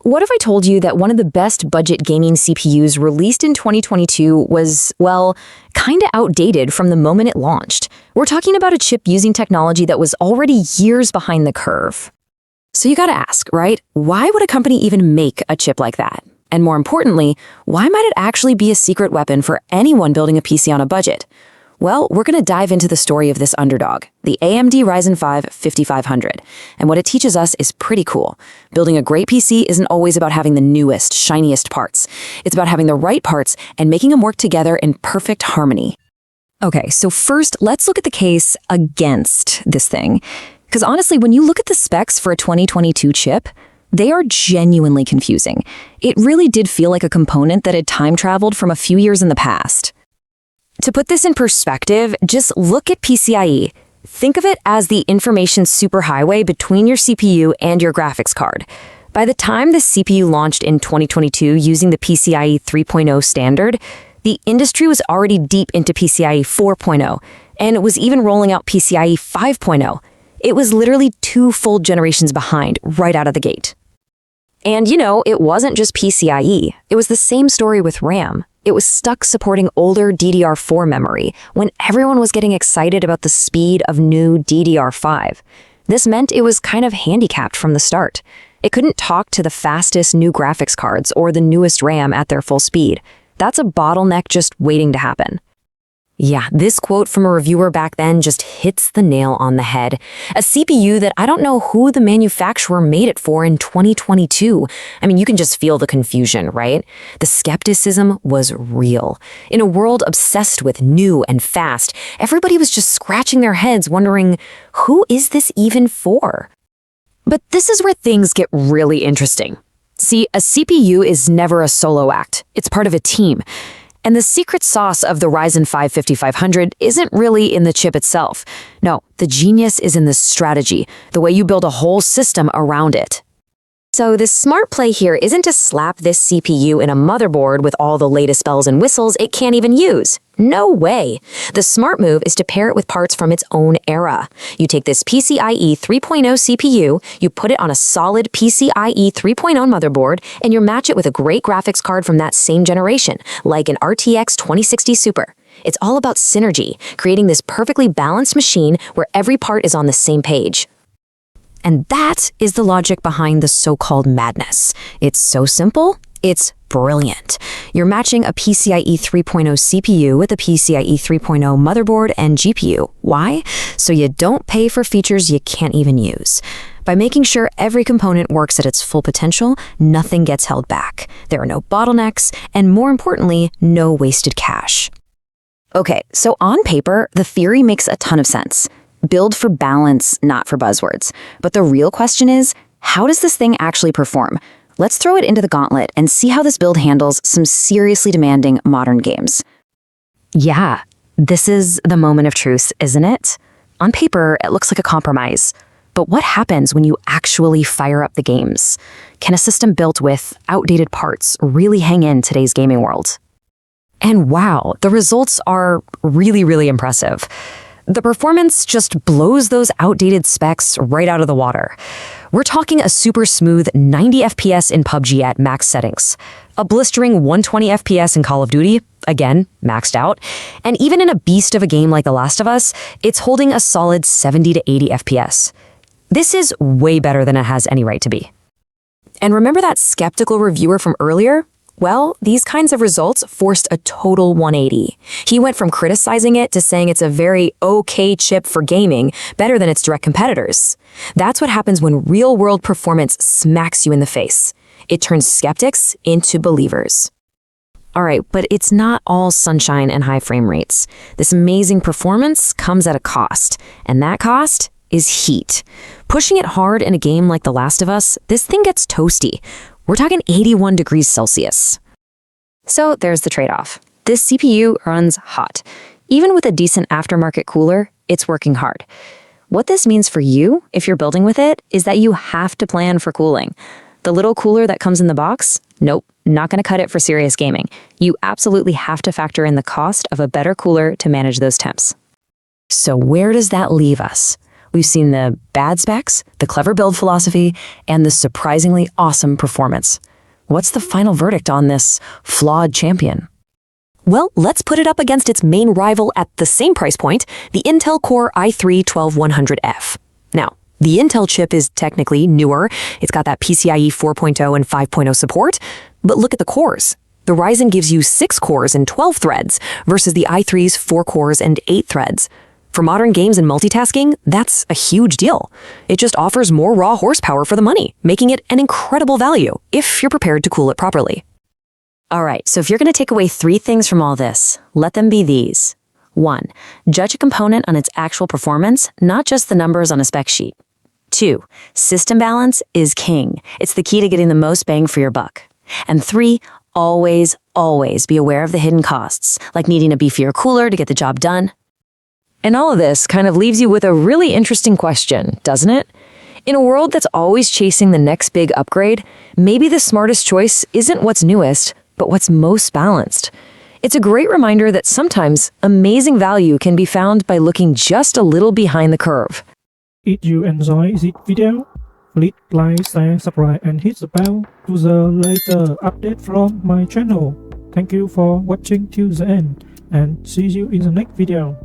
what if I told you that one of the best budget gaming CPUs released in 2022 was, well, kinda outdated from the moment it launched? We're talking about a chip using technology that was already years behind the curve. So you gotta ask, right? Why would a company even make a chip like that? And more importantly, why might it actually be a secret weapon for anyone building a PC on a budget? Well, we're going to dive into the story of this underdog, the AMD Ryzen 5 5500. And what it teaches us is pretty cool. Building a great PC isn't always about having the newest, shiniest parts. It's about having the right parts and making them work together in perfect harmony. Okay, so first, let's look at the case against this thing. Because honestly, when you look at the specs for a 2022 chip, they are genuinely confusing. It really did feel like a component that had time traveled from a few years in the past. To put this in perspective, just look at PCIe. Think of it as the information superhighway between your CPU and your graphics card. By the time the CPU launched in 2022 using the PCIe 3.0 standard, the industry was already deep into PCIe 4.0, and it was even rolling out PCIe 5.0. It was literally 2 full generations behind right out of the gate. And it wasn't just PCIe. It was the same story with RAM. It was stuck supporting older DDR4 memory when everyone was getting excited about the speed of new DDR5. This meant it was kind of handicapped from the start. It couldn't talk to the fastest new graphics cards or the newest RAM at their full speed. That's a bottleneck just waiting to happen. Yeah, this quote from a reviewer back then just hits the nail on the head. A CPU that I don't know who the manufacturer made it for in 2022. I mean, you can just feel the confusion, right? The skepticism was real. In a world obsessed with new and fast, everybody was just scratching their heads wondering, who is this even for? But this is where things get really interesting. See, a CPU is never a solo act. It's part of a team. And the secret sauce of the Ryzen 5 5500 isn't really in the chip itself. No, the genius is in the strategy, the way you build a whole system around it. So the smart play here isn't to slap this CPU in a motherboard with all the latest bells and whistles it can't even use. No way. The smart move is to pair it with parts from its own era. You take this PCIe 3.0 CPU, you put it on a solid PCIe 3.0 motherboard, and you match it with a great graphics card from that same generation, like an RTX 2060 Super. It's all about synergy, creating this perfectly balanced machine where every part is on the same page. And that is the logic behind the so-called madness. It's so simple, it's brilliant. You're matching a PCIe 3.0 CPU with a PCIe 3.0 motherboard and GPU. Why? So you don't pay for features you can't even use. By making sure every component works at its full potential, nothing gets held back. There are no bottlenecks, and more importantly, no wasted cash. Okay, so on paper, the theory makes a ton of sense. Build for balance, not for buzzwords. But the real question is, how does this thing actually perform? Let's throw it into the gauntlet and see how this build handles some seriously demanding modern games. Yeah, this is the moment of truth, isn't it? On paper, it looks like a compromise. But what happens when you actually fire up the games? Can a system built with outdated parts really hang in today's gaming world? And wow, the results are really, really impressive. The performance just blows those outdated specs right out of the water. We're talking a super smooth 90 FPS in PUBG at max settings, a blistering 120 FPS in Call of Duty, again, maxed out, and even in a beast of a game like The Last of Us, it's holding a solid 70 to 80 FPS. This is way better than it has any right to be. And remember that skeptical reviewer from earlier? Well, these kinds of results forced a total 180. He went from criticizing it to saying it's a very okay chip for gaming, better than its direct competitors. That's what happens when real-world performance smacks you in the face. It turns skeptics into believers. All right, but it's not all sunshine and high frame rates. This amazing performance comes at a cost, and that cost is heat. Pushing it hard in a game like The Last of Us, this thing gets toasty. We're talking 81 degrees Celsius. So there's the trade-off. This CPU runs hot. Even with a decent aftermarket cooler, it's working hard. What this means for you, if you're building with it, is that you have to plan for cooling. The little cooler that comes in the box? Nope, not going to cut it for serious gaming. You absolutely have to factor in the cost of a better cooler to manage those temps. So where does that leave us? We've seen the bad specs, the clever build philosophy, and the surprisingly awesome performance. What's the final verdict on this flawed champion? Well, let's put it up against its main rival at the same price point, the Intel Core i3-12100F. Now, the Intel chip is technically newer. It's got that PCIe 4.0 and 5.0 support, but look at the cores. The Ryzen gives you 6 cores and 12 threads versus the i3's 4 cores and 8 threads. For modern games and multitasking, that's a huge deal. It just offers more raw horsepower for the money, making it an incredible value if you're prepared to cool it properly. All right, so if you're going to take away 3 things from all this, let them be these. 1. Judge a component on its actual performance, not just the numbers on a spec sheet. 2. System balance is king. It's the key to getting the most bang for your buck. And 3. Always, always be aware of the hidden costs, like needing a beefier cooler to get the job done. And all of this kind of leaves you with a really interesting question, doesn't it? In a world that's always chasing the next big upgrade, maybe the smartest choice isn't what's newest, but what's most balanced. It's a great reminder that sometimes amazing value can be found by looking just a little behind the curve. If you enjoy this video, please like, share, subscribe and hit the bell to the later update from my channel. Thank you for watching till the end and see you in the next video.